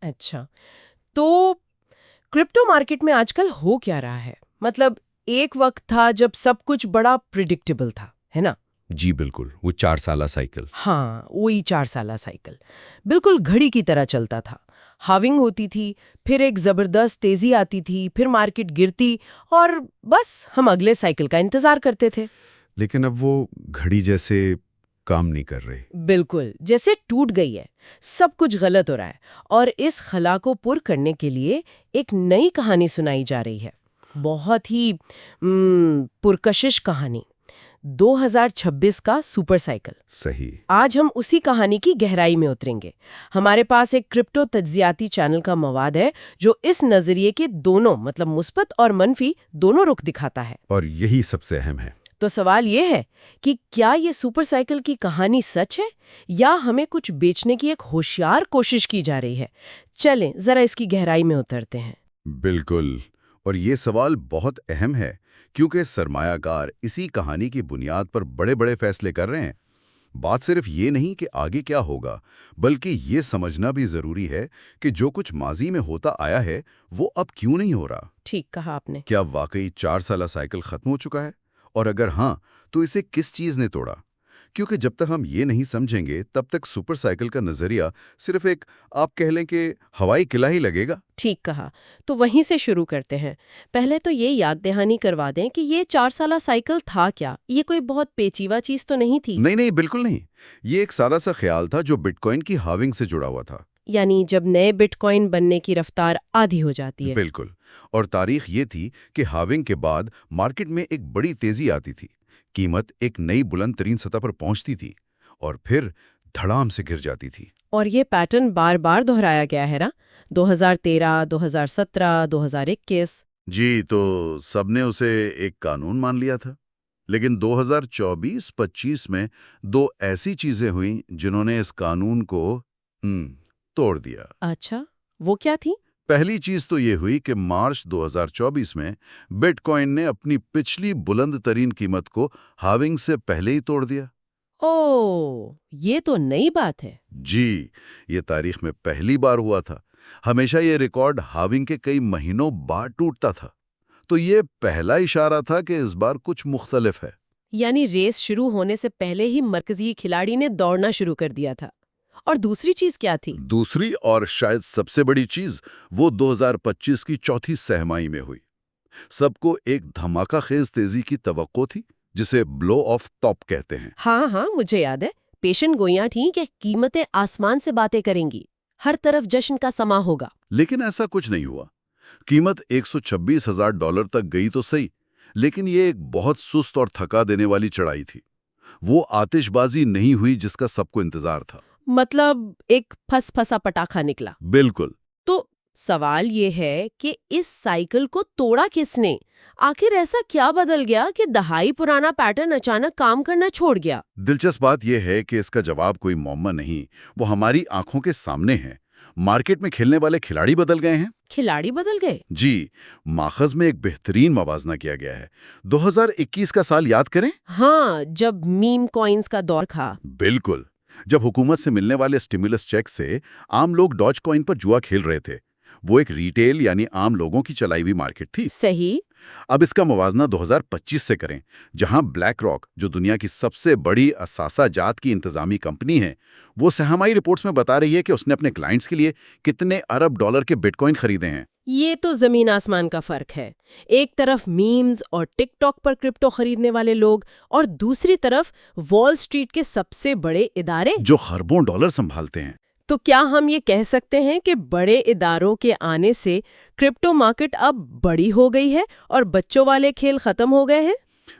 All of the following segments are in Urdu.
اچھا، تو کرپٹو مارکیٹ میں آج کل ہو کیا رہا ہے؟ مطلب ایک وقت تھا جب سب کچھ بڑا پریڈکٹیبل تھا، ہے نا؟ جی بالکل، وہ 4 سالہ سائیکل. ہاں، وہی 4 سالہ سائیکل بالکل گھڑی کی طرح چلتا تھا. ہاونگ ہوتی تھی، پھر ایک زبردست تیزی آتی تھی، پھر مارکیٹ گرتی اور بس ہم اگلے سائیکل کا انتظار کرتے تھے. لیکن اب وہ گھڑی جیسے کام نہیں کر رہے. بالکل جیسے ٹوٹ گئی ہے، سب کچھ غلط ہو رہا ہے، اور اس خلا کو پر کرنے کے لیے ایک نئی کہانی سنائی جا رہی ہے. بہت ہی پرکشش کہانی، 2026 کا سپر سائیکل. صحیح. آج ہم اسی کہانی کی گہرائی میں اتریں گے. ہمارے پاس ایک کرپٹو تجزیاتی چینل کا مواد ہے جو اس نظریے کے دونوں مطلب مثبت اور منفی دونوں رخ دکھاتا ہے. اور یہی سب سے اہم ہے. تو سوال یہ ہے کہ کیا یہ سپر سائیکل کی کہانی سچ ہے یا ہمیں کچھ بیچنے کی ایک ہوشیار کوشش کی جا رہی ہے؟ چلیں ذرا اس کی گہرائی میں اترتے ہیں. بالکل، اور یہ سوال بہت اہم ہے کیونکہ سرمایہ کار اسی کہانی کی بنیاد پر بڑے بڑے فیصلے کر رہے ہیں. بات صرف یہ نہیں کہ آگے کیا ہوگا، بلکہ یہ سمجھنا بھی ضروری ہے کہ جو کچھ ماضی میں ہوتا آیا ہے وہ اب کیوں نہیں ہو رہا. ٹھیک کہا آپ نے. کیا واقعی 4 سالہ سائیکل ختم ہو چکا ہے؟ اور اگر ہاں تو اسے کس چیز نے توڑا؟ کیونکہ جب تک ہم یہ نہیں سمجھیں گے تب تک سپر سائیکل کا نظریہ صرف ایک آپ کہہ لیں کہ ہوائی قلعہ ہی لگے گا. ٹھیک کہا. تو وہیں سے شروع کرتے ہیں. پہلے تو یہ یاد دہانی کروا دیں کہ یہ 4 سالہ سائیکل تھا کیا. یہ کوئی بہت پیچیدہ چیز تو نہیں تھی. نہیں بالکل نہیں. یہ ایک سادہ سا خیال تھا جو بٹ کوائن کی ہاونگ سے جڑا ہوا تھا. یعنی جب نئے بٹ کوائن بننے کی رفتار آدھی ہو جاتی ہے. بالکل. اور تاریخ یہ تھی کہ ہاونگ کے بعد مارکیٹ میں ایک بڑی تیزی آتی تھی، قیمت ایک نئی بلند ترین سطح پر پہنچتی تھی اور پھر دھڑام سے گر جاتی تھی. اور یہ پیٹرن بار بار دہرایا گیا ہے نا، 2013، 2017، 2021. جی، تو سب نے اسے ایک قانون مان لیا تھا. لیکن 2024-25 میں 2 ایسی چیزیں ہوئیں جنہوں نے اس قانون کو توڑ دیا. اچھا، وہ کیا تھی؟ پہلی چیز تو یہ ہوئی کہ مارچ 2024 میں بٹ کوائن نے اپنی پچھلی بلند ترین قیمت کو ہاونگ سے پہلے ہی توڑ دیا. اوہ، یہ تو نئی بات ہے. جی، یہ تاریخ میں پہلی بار ہوا تھا. ہمیشہ یہ ریکارڈ ہاونگ کے کئی مہینوں بعد ٹوٹتا تھا. تو یہ پہلا اشارہ تھا کہ اس بار کچھ مختلف ہے. یعنی ریس شروع ہونے سے پہلے ہی مرکزی کھلاڑی نے دوڑنا شروع کر دیا تھا. اور دوسری چیز کیا تھی؟ دوسری اور شاید سب سے بڑی چیز وہ 2025 کی چوتھی سہمائی میں ہوئی. سب کو ایک دھماکہ خیز تیزی کی توقع تھی جسے بلو آف ٹاپ کہتے ہیں. ہاں مجھے یاد ہے. پیشن گوئیاں تھیں کہ قیمتیں آسمان سے باتیں کریں گی، ہر طرف جشن کا سما ہوگا. لیکن ایسا کچھ نہیں ہوا. قیمت $126,000 تک گئی تو صحیح، لیکن یہ ایک بہت سست اور تھکا دینے والی چڑھائی تھی. وہ آتش بازی نہیں ہوئی جس کا سب کو انتظار تھا. مطلب ایک پھس پھسا پٹاخہ نکلا. بالکل. تو سوال یہ ہے کہ اس سائیکل کو توڑا کس نے؟ آخر ایسا کیا بدل گیا کہ دہائی پرانا پیٹرن اچانک کام کرنا چھوڑ گیا؟ دلچسپ بات یہ ہے کہ اس کا جواب کوئی معمہ نہیں، وہ ہماری آنکھوں کے سامنے ہے. مارکیٹ میں کھیلنے والے کھلاڑی بدل گئے ہیں. کھلاڑی بدل گئے؟ جی، ماخذ میں ایک بہترین موازنہ کیا گیا ہے. 2021 کا سال یاد کریں؟ ہاں، جب میم کوئنز کا دور تھا. بالکل. جب حکومت سے ملنے والے سٹیمولس چیک سے عام لوگ ڈاج کوائن پر جوا کھیل رہے تھے. وہ ایک ریٹیل یعنی عام لوگوں کی چلائی ہوئی مارکیٹ تھی. صحیح. اب اس کا موازنہ 2025 سے کریں، جہاں بلیک راک، جو دنیا کی سب سے بڑی اثاثہ جات کی انتظامی کمپنی ہے، وہ سہمائی رپورٹس میں بتا رہی ہے کہ اس نے اپنے کلائنٹس کے لیے کتنے ارب ڈالر کے بٹ کوائن خریدے ہیں. یہ تو زمین آسمان کا فرق ہے. ایک طرف میمز اور ٹک ٹاک پر کرپٹو خریدنے والے لوگ، اور دوسری طرف وال سٹریٹ کے سب سے بڑے ادارے جو خربوں ڈالر سنبھالتے ہیں. تو کیا ہم یہ کہہ سکتے ہیں کہ بڑے اداروں کے آنے سے کرپٹو مارکیٹ اب بڑی ہو گئی ہے اور بچوں والے کھیل ختم ہو گئے ہیں؟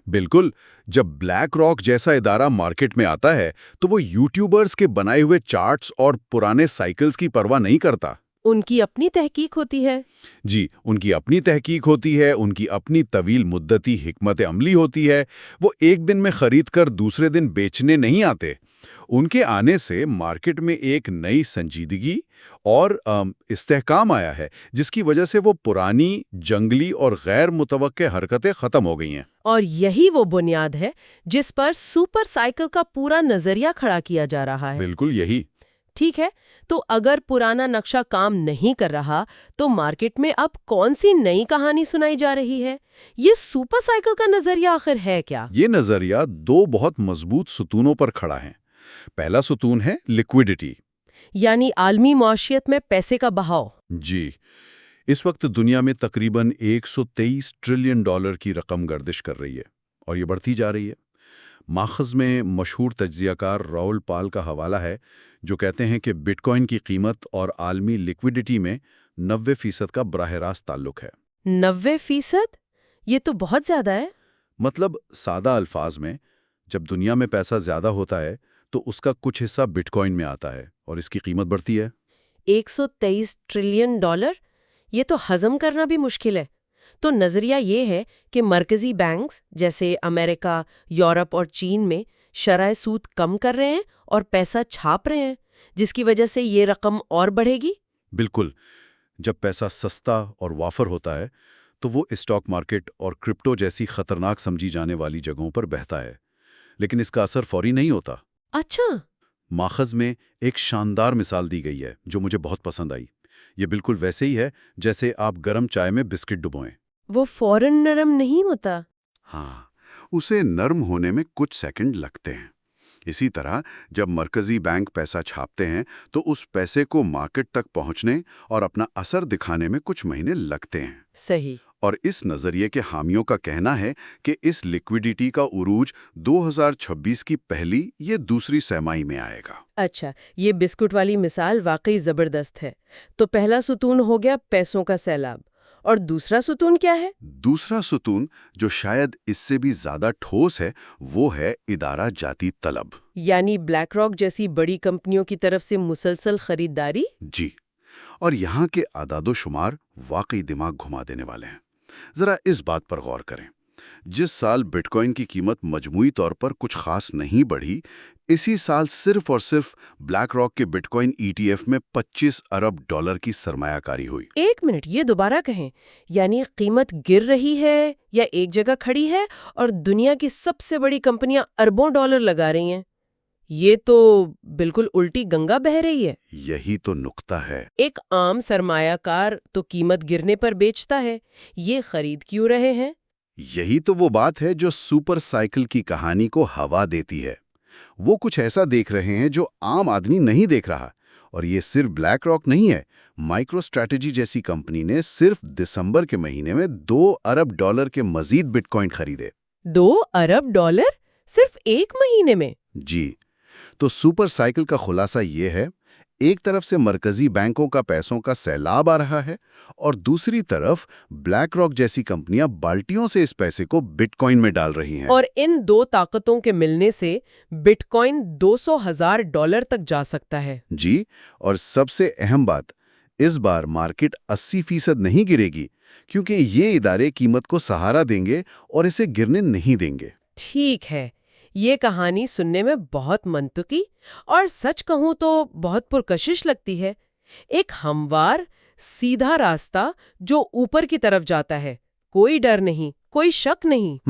بالکل. جب بلیک راک جیسا ادارہ مارکیٹ میں آتا ہے تو وہ یوٹیوبرز کے بنائے ہوئے چارٹس اور پرانے سائیکلز کی پرواہ نہیں کرتا. ان کی اپنی تحقیق ہوتی ہے. جی، ان کی اپنی تحقیق ہوتی ہے، ان کی اپنی طویل مدتی حکمت عملی ہوتی ہے. وہ ایک دن میں خرید کر دوسرے دن بیچنے نہیں آتے. ان کے آنے سے مارکیٹ میں ایک نئی سنجیدگی اور استحکام آیا ہے، جس کی وجہ سے وہ پرانی، جنگلی اور غیر متوقع حرکتیں ختم ہو گئی ہیں. اور یہی وہ بنیاد ہے جس پر سپر سائیکل کا پورا نظریہ کھڑا کیا جا رہا ہے. بالکل یہی. ٹھیک ہے، تو اگر پرانا نقشہ کام نہیں کر رہا تو مارکیٹ میں اب کون سی نئی کہانی سنائی جا رہی ہے؟ یہ سپر سائیکل کا نظریہ آخر ہے کیا؟ یہ نظریہ دو بہت مضبوط ستونوں پر کھڑا ہے۔ پہلا ستون ہے لیکوئڈٹی۔ یعنی عالمی معیشت میں پیسے کا بہاؤ۔ جی، اس وقت دنیا میں تقریباً $123 ٹریلین کی رقم گردش کر رہی ہے اور یہ بڑھتی جا رہی ہے۔ ماخذ میں مشہور تجزیہ کار راول پال کا حوالہ ہے جو کہتے ہیں کہ بٹ کوائن کی قیمت اور عالمی لیکوئڈٹی میں 90% کا براہ راست تعلق ہے۔ 90%؟ یہ تو بہت زیادہ ہے۔ مطلب سادہ الفاظ میں، جب دنیا میں پیسہ زیادہ ہوتا ہے تو اس کا کچھ حصہ بٹ کوائن میں آتا ہے اور اس کی قیمت بڑھتی ہے۔ $123 ٹریلین، یہ تو ہضم کرنا بھی مشکل ہے۔ تو نظریہ یہ ہے کہ مرکزی بینکس جیسے امریکہ، یورپ اور چین میں شرح سود کم کر رہے ہیں اور پیسہ چھاپ رہے ہیں، جس کی وجہ سے یہ رقم اور بڑھے گی؟ بالکل، جب پیسہ سستا اور وافر ہوتا ہے تو وہ اسٹاک مارکیٹ اور کرپٹو جیسی خطرناک سمجھی جانے والی جگہوں پر بہتا ہے، لیکن اس کا اثر فوری نہیں ہوتا۔ اچھا۔ ماخذ میں ایک شاندار مثال دی گئی ہے جو مجھے بہت پسند آئی۔ یہ بالکل ویسے ہی ہے جیسے آپ گرم چائے میں بسکٹ ڈبوئیں۔ وہ فوراً نرم نہیں ہوتا؟ ہاں، اسے نرم ہونے میں کچھ سیکنڈ لگتے ہیں۔ اسی طرح جب مرکزی بینک پیسہ چھاپتے ہیں تو اس پیسے کو مارکیٹ تک پہنچنے اور اپنا اثر دکھانے میں کچھ مہینے لگتے ہیں۔ صحیح۔ اور اس نظریے کے حامیوں کا کہنا ہے کہ اس لیکوئڈٹی کا عروج 2026 کی پہلی یا دوسری سہ-ماہی میں آئے گا۔ اچھا، یہ بسکٹ والی مثال واقعی زبردست ہے۔ تو پہلا ستون ہو گیا پیسوں کا سیلاب، اور دوسرا ستون کیا ہے؟ دوسرا ستون، جو شاید اس سے بھی زیادہ ٹھوس ہے، وہ ہے ادارہ جاتی طلب۔ یعنی بلیک راک جیسی بڑی کمپنیوں کی طرف سے مسلسل خریداری؟ جی، اور یہاں کے اعداد و شمار واقعی دماغ گھما دینے والے ہیں۔ ذرا اس بات پر غور کریں، جس سال بٹ کوائن کی قیمت مجموعی طور پر کچھ خاص نہیں بڑھی، اسی سال صرف اور صرف بلیک راک کے بٹ کوائن ETF میں $25 ارب کی سرمایہ کاری ہوئی۔ ایک منٹ، یہ دوبارہ کہیں۔ یعنی قیمت گر رہی ہے یا ایک جگہ کھڑی ہے اور دنیا کی سب سے بڑی کمپنیاں اربوں ڈالر لگا رہی ہیں؟ یہ تو بالکل الٹی گنگا بہہ رہی ہے۔ یہی تو نقطہ ہے۔ ایک عام سرمایہ کار تو قیمت گرنے پر بیچتا ہے، یہ خرید کیوں رہے ہیں؟ یہی تو وہ بات ہے جو سپر سائیکل کی کہانی کو ہوا دیتی ہے۔ وہ کچھ ایسا دیکھ رہے ہیں جو عام آدمی نہیں دیکھ رہا، اور یہ صرف بلیک راک نہیں ہے۔ مائکرو اسٹریٹجی جیسی کمپنی نے صرف دسمبر کے مہینے میں $2 ارب کے مزید بٹ کوائن خریدے۔ $2 ارب؟ صرف ایک مہینے میں؟ جی، تو سپر سائیکل کا خلاصہ یہ ہے، ایک طرف سے مرکزی بینکوں کا پیسوں کا سیلاب آ رہا ہے اور دوسری طرف بلیک راک جیسی کمپنیاں بالٹیوں سے اس پیسے کو بٹ کوائن میں ڈال رہی ہیں۔ اور ان دو طاقتوں کے ملنے سے بٹ کوائن $200,000 تک جا سکتا ہے۔ جی، اور سب سے اہم بات، اس بار مارکیٹ 80% نہیں گرے گی، کیونکہ یہ ادارے قیمت کو سہارا دیں گے اور اسے گرنے نہیں دیں گے۔ ٹھیک ہے، یہ کہانی سننے میں بہت منطقی اور سچ کہوں تو بہت پرکشش لگتی ہے۔ ایک ہموار، سیدھا راستہ جو اوپر کی طرف جاتا ہے، کوئی ڈر نہیں، کوئی شک نہیں۔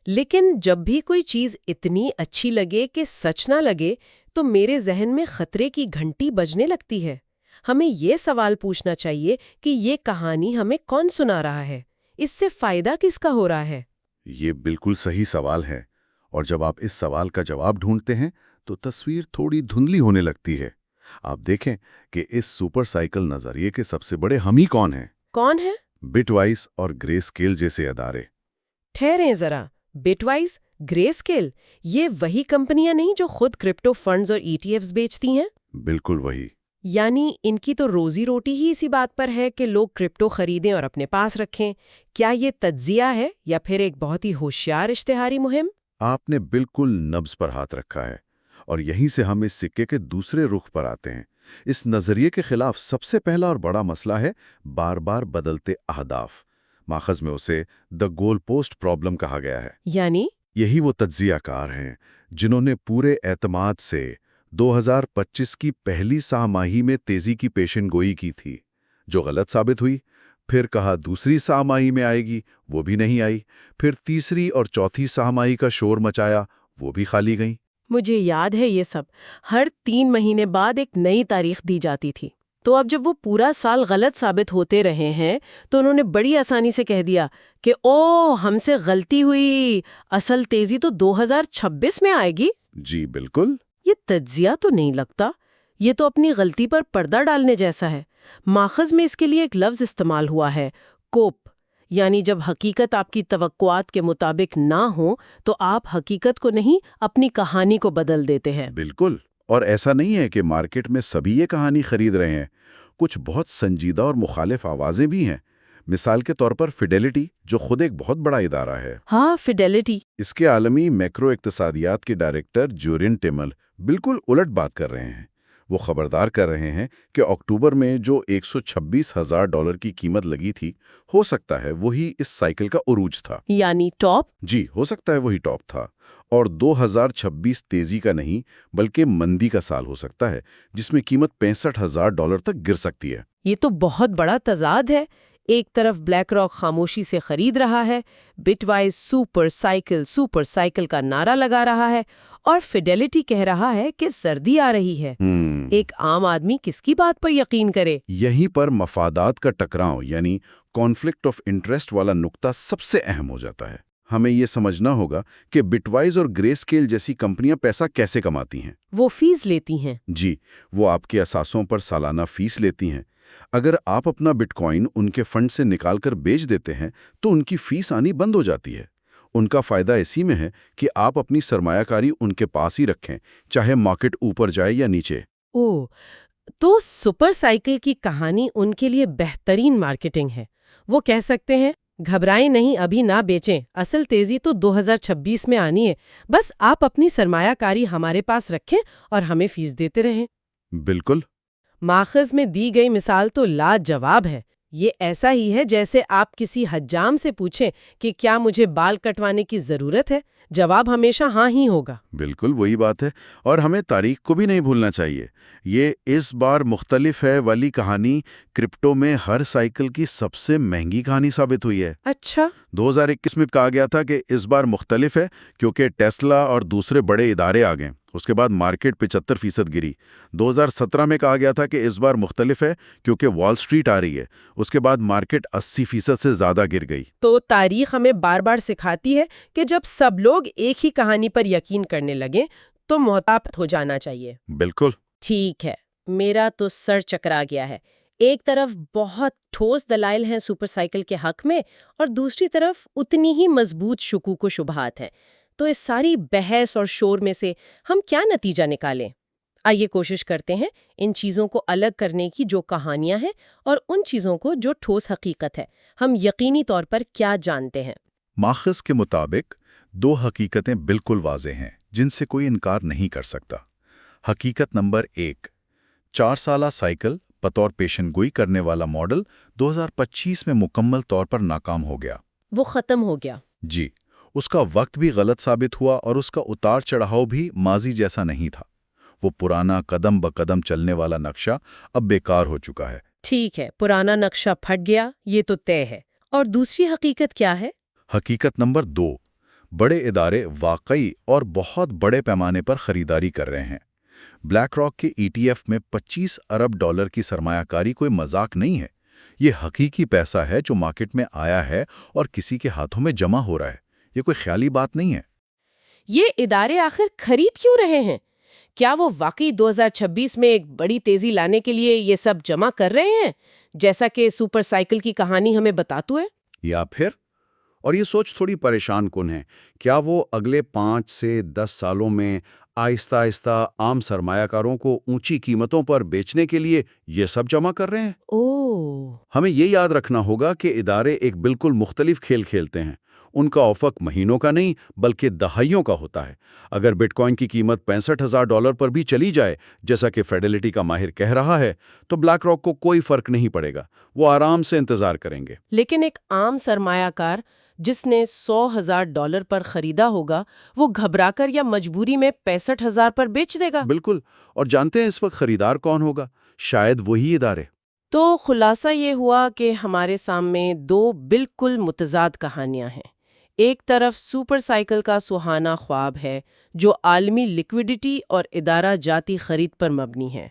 لیکن جب بھی کوئی چیز اتنی اچھی لگے کہ سچ نہ لگے تو میرے ذہن میں خطرے کی گھنٹی بجنے لگتی ہے۔ ہمیں یہ سوال پوچھنا چاہیے کہ یہ کہانی ہمیں کون سنا رہا ہے؟ اس سے فائدہ کس کا ہو رہا ہے؟ یہ بالکل صحیح سوال ہے، اور جب آپ اس سوال کا جواب ڈھونڈتے ہیں تو تصویر تھوڑی دھندلی ہونے لگتی ہے۔ آپ دیکھیں کہ اس سپر سائیکل نظریے کے سب سے بڑے حامی کون ہیں؟ کون ہے؟ بٹ وائز اور گرے اسکیل جیسے ادارے۔ ٹھہریں ذرا، بٹ وائز، گرے اسکیل، یہ وہی کمپنیاں نہیں جو خود کرپٹو فنڈز اور ETFs بیچتی ہیں؟ بالکل وہی۔ یعنی ان کی تو روزی روٹی ہی اسی بات پر ہے کہ لوگ کرپٹو خریدیں اور اپنے پاس رکھیں۔ کیا یہ تجزیہ ہے یا پھر ایک بہت ہی ہوشیار اشتہاری مہم؟ آپ نے بالکل نبض پر ہاتھ رکھا ہے، اور یہیں سے ہم اس سکے کے دوسرے رخ پر آتے ہیں۔ اس نظریے کے خلاف سب سے پہلا اور بڑا مسئلہ ہے بار بار بدلتے اہداف۔ ماخذ میں اسے دی گول پوسٹ پرابلم کہا گیا ہے۔ یعنی یہی وہ تجزیہ کار ہیں جنہوں نے پورے اعتماد سے 2025 کی پہلی سہ ماہی میں تیزی کی پیشن گوئی کی تھی، جو غلط ثابت ہوئی۔ پھر کہا دوسری سہ ماہی میں آئے گی، وہ بھی نہیں آئی۔ پھر تیسری اور چوتھی سہ ماہی کا شور مچایا، وہ بھی خالی گئیں۔ مجھے یاد ہے یہ سب، ہر 3 مہینے بعد ایک نئی تاریخ دی جاتی تھی۔ تو اب جب وہ پورا سال غلط ثابت ہوتے رہے ہیں تو انہوں نے بڑی آسانی سے کہہ دیا کہ او ہم سے غلطی ہوئی، اصل تیزی تو 2026 میں آئے گی۔ جی بالکل۔ یہ تجزیہ تو نہیں لگتا، یہ تو اپنی غلطی پر پردہ ڈالنے جیسا ہے۔ ماخذ میں اس کے لیے ایک لفظ استعمال ہوا ہے، کوپ، یعنی جب حقیقت آپ کی توقعات کے مطابق نہ ہو تو آپ حقیقت کو نہیں اپنی کہانی کو بدل دیتے ہیں۔ بالکل، اور ایسا نہیں ہے کہ مارکیٹ میں سبھی یہ کہانی خرید رہے ہیں، کچھ بہت سنجیدہ اور مخالف آوازیں بھی ہیں۔ مثال کے طور پر فیڈیلٹی، جو خود ایک بہت بڑا ادارہ ہے۔ ہاں، فیڈیلٹی۔ اس کے عالمی میکرو اقتصادیات کے ڈائریکٹر جورین ٹیمل بالکل الٹ بات کر رہے ہیں۔ وہ خبردار کر رہے ہیں کہ اکتوبر میں جو $126,000 کی قیمت لگی تھی، ہو سکتا ہے وہی اس سائیکل کا عروج تھا۔ یعنی ٹاپ؟ جی، ہو سکتا ہے وہی ٹاپ تھا، اور 2026 تیزی کا نہیں بلکہ مندی کا سال ہو سکتا ہے، جس میں قیمت $65,000 تک گر سکتی ہے۔ یہ تو بہت بڑا تضاد ہے۔ ایک طرف بلیک راک خاموشی سے خرید رہا ہے، بٹ وائز سپر سائیکل کا نعرہ لگا رہا ہے، اور فیڈیلٹی کہہ رہا ہے کہ سردی آ رہی ہے۔ ایک عام آدمی کس کی بات پر یقین کرے؟ یہیں پر مفادات کا ٹکراؤ یعنی کانفلکٹ آف انٹرسٹ والا نقطہ سب سے اہم ہو جاتا ہے۔ ہمیں یہ سمجھنا ہوگا کہ بٹ وائز اور گرے اسکیل جیسی کمپنیاں پیسہ کیسے کماتی ہیں۔ وہ فیس لیتی ہیں۔ جی، وہ آپ کے اثاثوں پر سالانہ فیس لیتی ہیں۔ اگر آپ اپنا بٹ کوائن ان کے فنڈ سے نکال کر بیچ دیتے ہیں تو ان کی فیس آنی بند ہو جاتی ہے۔ ان کا فائدہ اسی میں ہے کہ آپ اپنی سرمایہ کاری ان کے پاس ہی رکھیں، چاہے مارکیٹ اوپر جائے یا نیچے۔ تو سپر سائیکل کی کہانی ان کے لیے بہترین مارکیٹنگ ہے۔ وہ کہہ سکتے ہیں گھبرائیں نہیں، ابھی نہ بیچیں، اصل تیزی تو 2026 میں آنی ہے، بس آپ اپنی سرمایہ کاری ہمارے پاس رکھیں اور ہمیں فیس دیتے رہیں۔ بالکل۔ ماخذ میں دی گئی مثال تو لاجواب ہے۔ یہ ایسا ہی ہے جیسے آپ کسی حجام سے پوچھیں کہ کیا مجھے بال کٹوانے کی ضرورت ہے، جواب ہمیشہ ہاں ہی ہوگا۔ بالکل وہی بات ہے، اور ہمیں تاریخ کو بھی نہیں بھولنا چاہیے۔ یہ اس بار مختلف ہے والی کہانی کرپٹو میں ہر سائیکل کی سب سے مہنگی کہانی ثابت ہوئی ہے۔ اچھا۔ 2021 میں کہا گیا تھا کہ اس بار مختلف ہے کیونکہ ٹیسلا اور دوسرے بڑے ادارے آ گئے، اس کے بعد مارکیٹ 75% گری۔ 2017 میں کہا گیا تھا کہ اس بار مختلف ہے کیونکہ وال سٹریٹ آ رہی ہے، اس کے بعد مارکیٹ 80% سے زیادہ گر گئی۔ تو تاریخ ہمیں بار بار سکھاتی ہے کہ جب سب لوگ ایک ہی کہانی پر یقین کرنے لگیں تو محتاط ہو جانا چاہیے۔ بالکل۔ ٹھیک ہے، میرا تو سر چکرا گیا ہے۔ ایک طرف بہت ٹھوس دلائل ہیں سپر سائیکل کے حق میں، اور دوسری طرف اتنی ہی مضبوط شکوک و شبہات ہیں۔ تو اس ساری بحث اور شور میں سے ہم کیا نتیجہ نکالیں؟ آئیے کوشش کرتے ہیں ان چیزوں کو الگ کرنے کی جو کہانیاں ہیں اور ان چیزوں کو جو ٹھوس حقیقت ہے۔ ہم یقینی طور پر کیا جانتے ہیں؟ ماخذ کے مطابق 2 حقیقتیں بالکل واضح ہیں جن سے کوئی انکار نہیں کر سکتا۔ حقیقت نمبر 1، 4 سالہ سائیکل بطور پیشن گوئی کرنے والا ماڈل 2025 میں مکمل طور پر ناکام ہو گیا۔ وہ ختم ہو گیا۔ جی، اس کا وقت بھی غلط ثابت ہوا اور اس کا اتار چڑھاؤ بھی ماضی جیسا نہیں تھا۔ وہ پرانا قدم بقدم چلنے والا نقشہ اب بیکار ہو چکا ہے۔ ٹھیک ہے، پرانا نقشہ پھٹ گیا، یہ تو طے ہے۔ اور دوسری حقیقت کیا ہے؟ حقیقت نمبر 2، بڑے ادارے واقعی اور بہت بڑے پیمانے پر خریداری کر رہے ہیں۔ بلیک راک کے ETF میں $25 ارب کی سرمایہ کاری کوئی مذاق نہیں ہے۔ یہ حقیقی پیسہ ہے جو مارکیٹ میں آیا ہے اور کسی کے ہاتھوں میں جمع ہو رہا ہے۔ یہ کوئی خیالی بات نہیں ہے۔ یہ ادارے آخر خرید کیوں رہے ہیں؟ کیا وہ واقعی 2026 میں ایک بڑی تیزی لانے کے لیے یہ سب جمع کر رہے ہیں، جیسا کہ سپر سائیکل کی کہانی ہمیں بتاتی ہے؟ یا پھر، اور یہ سوچ تھوڑی پریشان کن ہے، کیا وہ اگلے 5 سے 10 سالوں میں آہستہ آہستہ عام سرمایہ کاروں کو اونچی قیمتوں پر بیچنے کے لیے یہ سب جمع کر رہے ہیں؟ ہمیں یہ یاد رکھنا ہوگا کہ ادارے ایک بالکل مختلف کھیل کھیلتے ہیں۔ ان کا افق مہینوں کا نہیں بلکہ دہائیوں کا ہوتا ہے۔ اگر بٹ کوائن کی قیمت $65,000 پر بھی چلی جائے، جیسا کہ فیڈیلٹی کا ماہر کہہ رہا ہے، تو بلیک راک کو کوئی فرق نہیں پڑے گا، وہ آرام سے انتظار کریں گے۔ لیکن ایک عام سرمایہ کار جس نے $100,000 پر خریدا ہوگا، وہ گھبرا کر یا مجبوری میں $65,000 پر بیچ دے گا۔ بالکل، اور جانتے ہیں اس وقت خریدار کون ہوگا؟ شاید وہی ادارے۔ تو خلاصہ یہ ہوا کہ ہمارے سامنے 2 بالکل متضاد کہانیاں ہیں۔ ایک طرف سپر سائیکل کا سہانا خواب ہے جو عالمی لیکوڈٹی اور ادارہ جاتی خرید پر مبنی ہے۔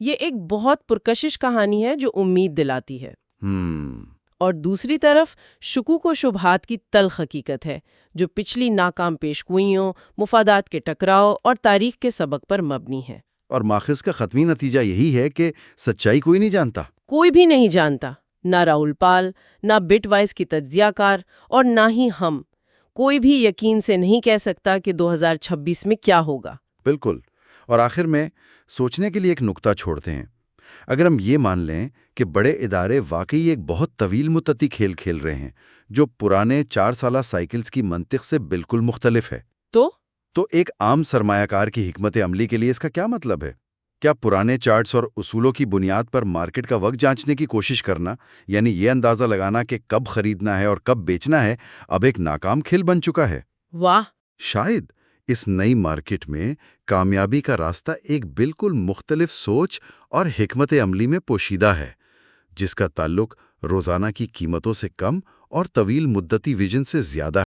یہ ایک بہت پرکشش کہانی ہے جو امید دلاتی ہے۔ اور دوسری طرف شکوک و شبہات کی تلخ حقیقت ہے جو پچھلی ناکام پیشگوئیوں، مفادات کے ٹکراؤ اور تاریخ کے سبق پر مبنی ہے۔ اور ماخذ کا حتمی نتیجہ یہی ہے کہ سچائی کوئی نہیں جانتا۔ کوئی بھی نہیں جانتا، نہ راؤل پال، نہ بٹ وائز کی تجزیہ کار، اور نہ ہی ہم۔ کوئی بھی یقین سے نہیں کہہ سکتا کہ 2026 میں کیا ہوگا۔ بالکل۔ اور آخر میں سوچنے کے لیے ایک نکتہ چھوڑتے ہیں۔ اگر ہم یہ مان لیں کہ بڑے ادارے واقعی ایک بہت طویل مدتی کھیل کھیل رہے ہیں جو پرانے 4 سالہ سائیکلز کی منطق سے بالکل مختلف ہے، تو ایک عام سرمایہ کار کی حکمت عملی کے لیے اس کا کیا مطلب ہے؟ کیا پرانے چارٹس اور اصولوں کی بنیاد پر مارکیٹ کا وقت جانچنے کی کوشش کرنا، یعنی یہ اندازہ لگانا کہ کب خریدنا ہے اور کب بیچنا ہے، اب ایک ناکام کھیل بن چکا ہے؟ واہ! شاید اس نئی مارکیٹ میں کامیابی کا راستہ ایک بالکل مختلف سوچ اور حکمت عملی میں پوشیدہ ہے، جس کا تعلق روزانہ کی قیمتوں سے کم اور طویل مدتی ویژن سے زیادہ ہے۔